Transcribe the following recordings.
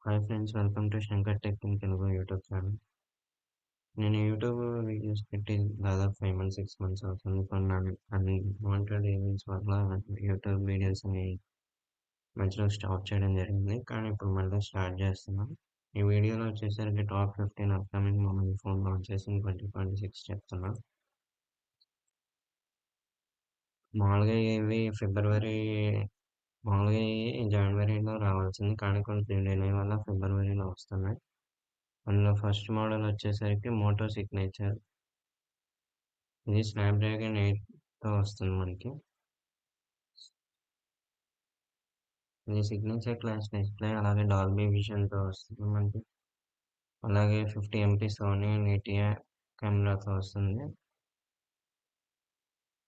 Hi friends, welcome to Shankar tech in Telugu YouTube channel. నేను YouTube videos పెట్టి దాదాపు 5 months, 6 months అవుతుంది. కొన్ని అన్వాంటెడ్ ఈవెంట్స్ వల్ల యూట్యూబ్ వీడియోస్ని మధ్యలో స్టాప్ చేయడం జరిగింది. కానీ ఇప్పుడు మళ్ళీ స్టార్ట్ చేస్తున్నాం. ఈ వీడియోలో వచ్చేసరికి top 15 upcoming mobile phone launches in 2026 చెప్తున్నా. మామూలుగా ఇవి మామూలుగా ఇవి జనవరిలో రావాల్సింది, కానీ కొంచెం డిలే వల్ల ఫిబ్రవరిలో వస్తున్నాయి. అందులో ఫస్ట్ మోడల్ వచ్చేసరికి మోటో సిగ్నేచర్. ఇది స్నాప్‌డ్రాగన్ 8తో వస్తుంది మనకి. ఇది సిగ్నేచర్ క్లాస్ డిస్‌ప్లే, అలాగే డాల్బీ విజన్‌తో వస్తుంది మనకి. అలాగే 50 ఎంపీ సోనీ నిటియా కెమెరాతో వస్తుంది.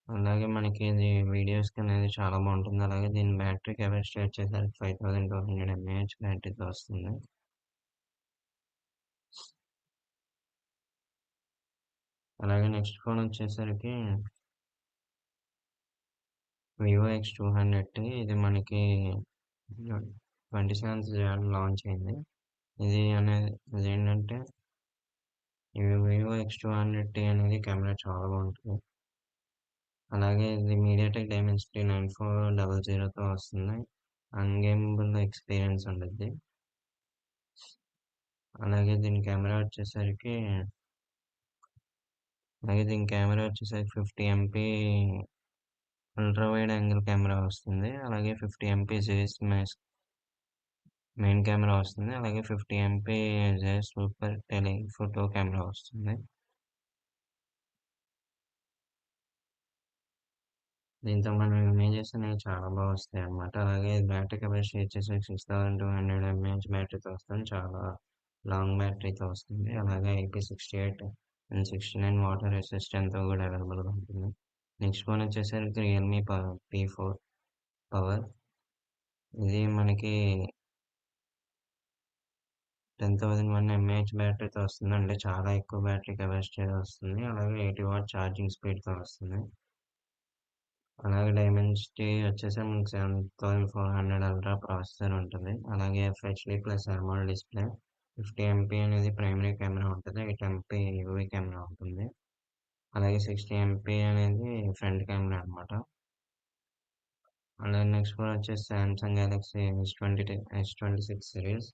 అలాగే మనకి ఇది వీడియోస్‌కి అనేది చాలా బాగుంటుంది. అలాగే దీని బ్యాటరీ కెపాసిటీ వచ్చేసరికి 5200 ఎంఏహెచ్ బ్యాటరీతో వస్తుంది. అలాగే నెక్స్ట్ ఫోన్ వచ్చేసరికి వివో X200T. ఇది మనకి 27th జాన్ లాంచ్ అయింది. ఇదేంటంటే వివో X200T అనేది కెమెరా చాలా బాగుంటుంది. అలాగే ఇది మీడియాటెక్ డైమెన్సిటీ 9400తో వస్తుంది. అన్గేమబుల్ ఎక్స్పీరియన్స్ ఉంటుంది. అలాగే దీని కెమెరా వచ్చేసరికి 50 MP ultra wide angle camera వస్తుంది. అలాగే 50 ఎంపీ జేఎస్ మెయిన్ కెమెరా వస్తుంది. అలాగే 50 MP JS super telephoto camera వస్తుంది. దీంతో మనం ఇమేజెస్ అనేవి చాలా బాగా వస్తాయి అన్నమాట. అలాగే బ్యాటరీ కెపాసిటీ వచ్చేసి 6200 ఎంఏహెచ్ బ్యాటరీతో వస్తుంది. చాలా లాంగ్ బ్యాటరీతో వస్తుంది. అలాగే IP68 అండ్ 69 వాటర్ రెసిస్టెంట్తో కూడా అవైలబుల్గా ఉంటుంది. నెక్స్ట్ ఫోన్ వచ్చేసరికి రియల్మీ P4 పవర్. ఇది మనకి 10001 ఎంఏహెచ్ బ్యాటరీతో వస్తుంది. అంటే చాలా ఎక్కువ బ్యాటరీ కెపాసిటీ వస్తుంది. అలాగే 80 వాట్ ఛార్జింగ్ స్పీడ్తో వస్తుంది. అలాగే డైమెన్సిటీ వచ్చేసి మనకి 7400 అల్ట్రా ప్రాసెసర్ ఉంటుంది. అలాగే FHD plus AMOLED display. 50 MP అనేది ప్రైమరీ కెమెరా ఉంటుంది. 8 ఎంపీ యూవీ కెమెరా ఉంటుంది. అలాగే 60 ఎంపీ అనేది ఫ్రంట్ కెమెరా అనమాట. అలాగే నెక్స్ట్ ఫోన్ వచ్చేసి సామ్సంగ్ గెలాక్సీ S26 సిరీస్.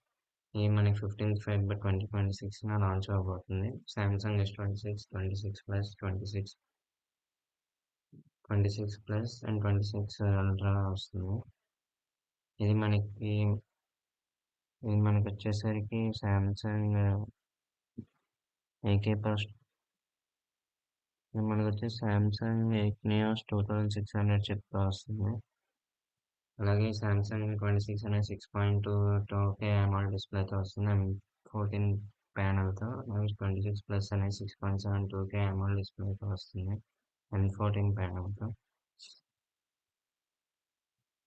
ఇది మనకి 15th February 2026 లాంచ్ అవబోతుంది. Samsung S26, 26 plus, 26 plus and 26 ultra వస్తుంది. ఇది మనకి ఇది మనకి వచ్చేసరికి సామ్సంగ్ ఏకే ప్లస్. ఇది మనకి వచ్చేసి సామ్సంగ్ ఎక్నియాస్ 2600 చిప్తో వస్తుంది. అలాగే సామ్సంగ్ 26 అనే 6.2 టోకే AMOLED డిస్ప్లేతో వస్తుంది. M14 ప్యానల్తో. అలాగే 26 ప్లస్ అనే 6.7 టోకే AMOLED డిస్ప్లేతో వస్తుంది. M14 ప్యానల్తో.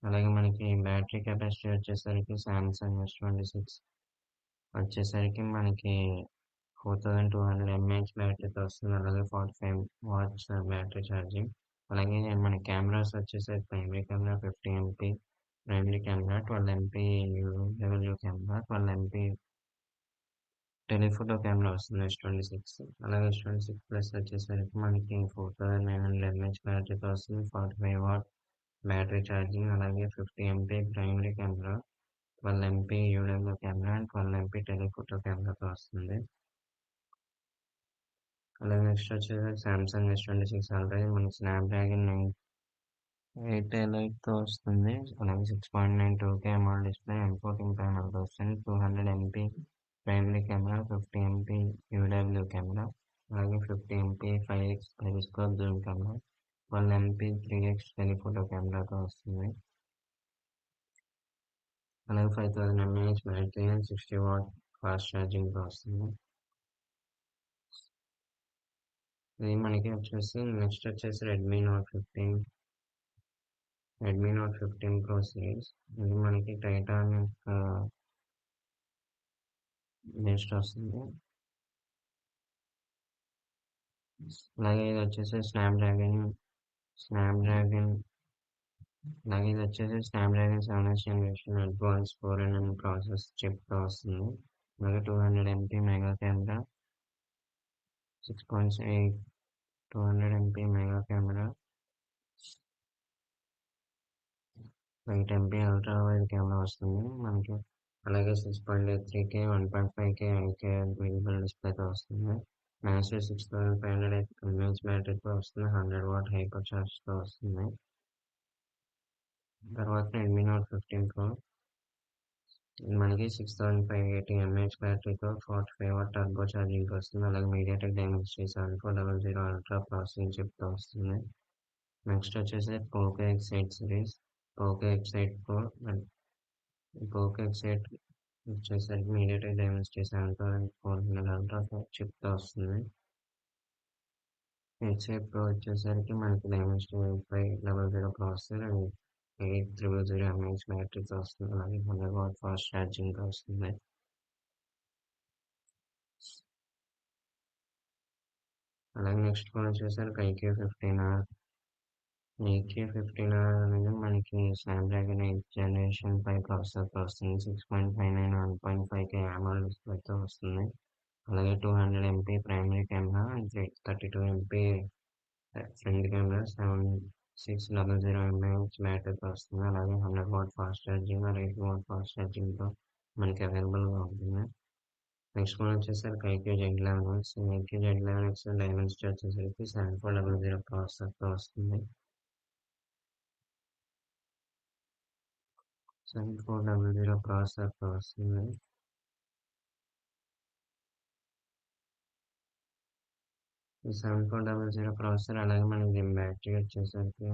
అలాగే మనకి బ్యాటరీ కెపాసిటీ వచ్చేసరికి సామ్సంగ్ S26 వచ్చేసరికి మనకి 4200 ఎంఏహెచ్ బ్యాటరీతో వస్తుంది. అలాగే 45 వాట్స్ బ్యాటరీ ఛార్జింగ్. అలాగే మన కెమెరాస్ వచ్చేసరికి primary camera 50 MP primary camera, 12 MP W camera, 12 MP telephoto camera వస్తుంది S26. అలాగే S26 ప్లస్ వచ్చేసరికి మనకి 4900 ఎంఏహెచ్ బ్యాటరీతో వస్తుంది. 45 వాట్ బ్యాటరీ ఛార్జింగ్. అలాగే 50 MP primary camera, 12 MP UW camera and 12 MP telephoto కెమెరాతో వస్తుంది. అలాగే నెక్స్ట్ వచ్చేసి సామ్సంగ్ S26 అల్ట్రా. మనకి స్నాప్డ్రాగన్ 8 ఎలైట్తో వస్తుంది. అలాగే 6.9 టూకే AMOLED డిస్ప్లే, M14 ప్యానల్తో వస్తుంది. 200 MP primary camera, 50 MP UW camera, అలాగే 50 MP 5x periscope zoom camera, 12 MP 3x telephoto కెమెరాతో వస్తుంది. అలాగే 5000 mAh battery and 60 watt fast ఛార్జింగ్తో వస్తుంది. ఇది మనకి వచ్చేసి నెక్స్ట్ వచ్చేసి రెడ్మీ నోట్ 15 ప్రో సిరీస్. ఇది మనకి టైటానిక్ బేస్డ్ వస్తుంది. అలాగే ఇది వచ్చేసి స్నాప్డ్రాగన్ అలాగే ఇది వచ్చేసి Snapdragon 7 generation advance 4nm process చిప్‌తో వస్తుంది. అలాగే 200 MP mega camera, 6.8 200 MP mega camera, 8 MP ultra wide camera వస్తుంది మనకి. అలాగే 6.83K 1.5K 8K విజిబుల్ డిస్ప్లేతో వస్తుంది. మ్యాసివ్ 6500 ఎంఏహెచ్ బ్యాటరీతో వస్తుంది. 100 వాట్ హైపర్ చార్జ్తో వస్తుంది. తర్వాత రెడ్మీ నోట్ 15 ప్రో మనకి 6580 ఎంఏహెచ్ బ్యాటరీతో 45 వాట్ టర్బో ఛార్జింగ్తో వస్తుంది. అలాగే మీడియాటెక్ డైమెన్సిటీ 7400 అల్ట్రా ప్రాసెసింగ్ చిప్తో వస్తుంది. నెక్స్ట్ వచ్చేసి Poco X8 series, Poco X8 pro and Poco X8 వచ్చేసరికి మీడియాటెక్ డైమెన్సిటీ 7400 అల్ట్రా చిప్తో వస్తుంది. X8 ప్రో వచ్చేసరికి మనకి డైమెన్సిటీ 8500 ప్రాసెసర్ అండ్ 8000 ఎంఏహెచ్ బ్యాటరీతో వస్తుంది. అలాగే 100 వాట్ ఫాస్ట్ ఛార్జింగ్తో వస్తుంది. అలాగే నెక్స్ట్ ఫోన్ వచ్చేసరికి ఐక్యూ 15R అనేది మనకి స్నాప్డ్రాగన్ 8 జనరేషన్ 5 ప్రాసెసర్తో వస్తుంది. 6.59 1.5K AMOLED డిస్ప్లేతో వస్తుంది. అలాగే 200 MP primary camera and 32 MP front camera 7600 mAh బ్యాటరీతో వస్తుంది. అలాగే 100 వాట్ ఫాస్ట్ ఛార్జింగ్ మరియు 80 వాట్ ఫాస్ట్ ఛార్జింగ్తో మనకి అవైలబుల్గా ఉంటుంది. నెక్స్ట్ ఫోన్ వచ్చేసరికి ఐక్యూ Z11X డైమెన్సిటీ వచ్చేసరికి 7400 ప్రాసెసర్తో వస్తుంది. 7400 ప్రాసెసర్తో వస్తుంది. ఈ 7400 ప్రాసెసర్ అలాగే మనకి దీని బ్యాటరీ వచ్చేసరికి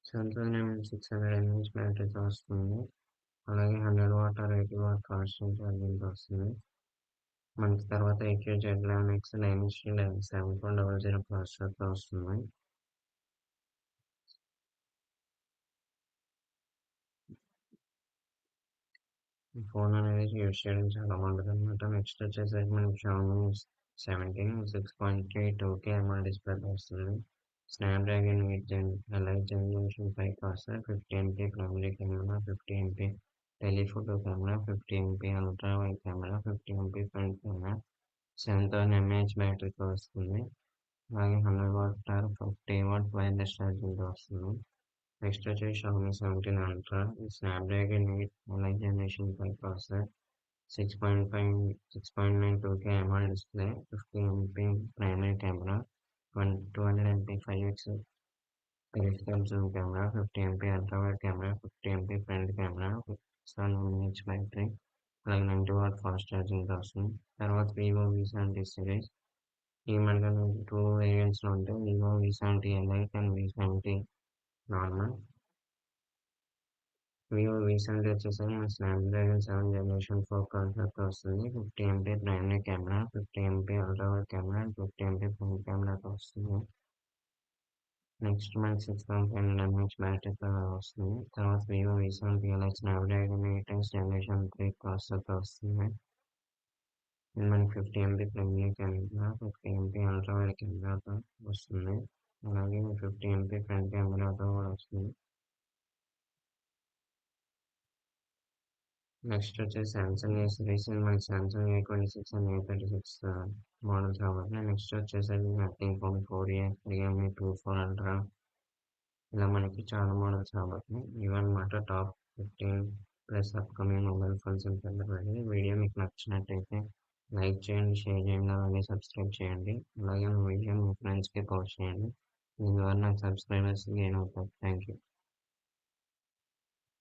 7600 ఎంఏహెచ్ బ్యాటరీతో వస్తుంది. అలాగే 100 వాట్ ఆర్ 80 వాట్ కాన్స్టెంట్ ఛార్జింగ్తో వస్తుంది. మనకి తర్వాత ఐక్యూ Z11X డైమెన్సిటీ 7400 ప్రాసెసర్తో వస్తుంది. ఈ ఫోన్ అనేది యూజ్ చేయడం చాలా బాగుంటుంది అనమాట. నెక్స్ట్ వచ్చేసరికి మనకి షామీ 17 6.3 2K AMOLED డిస్ప్లేతో వస్తుంది. Snapdragon 8 elite generation 5 processor, 50 MP primary camera, 50 MP telephoto camera, 50 MP ultra wide camera, 50 MP front camera, 7000 mAh బ్యాటరీతో వస్తుంది. అలాగే 100 వాట్ ఆర్ 50 వాట్ వైర్లెస్ ఛార్జింగ్తో వస్తుంది. నెక్స్ట్ వచ్చేసి Xiaomi 17 ultra, Snapdragon 8 elite generation 5 processor, 6.9 2K AMOLED display, 50 MP primary camera, 200 MP 5x periscope zoom camera, 50 MP ultra wide camera, 50 MP front camera, 7 mAh battery, అలాగే 90 what fast ఛార్జింగ్తో వస్తుంది. తర్వాత Vivo V70 series, ఈ మనకి 2 వేరియంట్స్లో ఉంటాయి. Vivo V70 elite and V70 normal. Vivo V70 వచ్చేసరికి మన Snapdragon 7 generation 4 ప్రాసెసర్తో వస్తుంది. 50 MP primary camera, 50 MP ultra wide camera and 50 MP front కెమెరాతో వస్తుంది. నెక్స్ట్ మనకి 6500 ఎంఏహెచ్ బ్యాటరీతో వస్తుంది. తర్వాత Vivo V70 elite Snapdragon 8 generation 3 ప్రాసెసర్తో వస్తుంది. ఇది మనకి 50 MP primary camera, 50 MP ultra wide కెమెరాతో వస్తుంది. అలాగే 50 ఎంపీ ఫ్రంట్ కెమెరాతో కూడా వస్తుంది. నెక్స్ట్ వచ్చేసి సామ్సంగ్ ఏ సిరీస్, మనకి Samsung A26 and A36 models కాబట్టి. నెక్స్ట్ వచ్చేసరికి nothing phone 4A, Realme 2 ultra, ఇలా మనకి చాలా మోడల్స్ కాబట్టి ఇవన్నమాట top 15 plus upcoming mobile phones in February. Video మీకు నచ్చినట్టయితే లైక్ చేయండి, షేర్ చేయండి, అలాగే సబ్స్క్రైబ్ చేయండి. అలాగే మీ వీడియో మీ ఫ్రెండ్స్కి పోస్ట్ చేయండి. దీనివల్ల నాకు సబ్స్క్రైబర్స్ గెయిన్ అవుతారు. Thank you.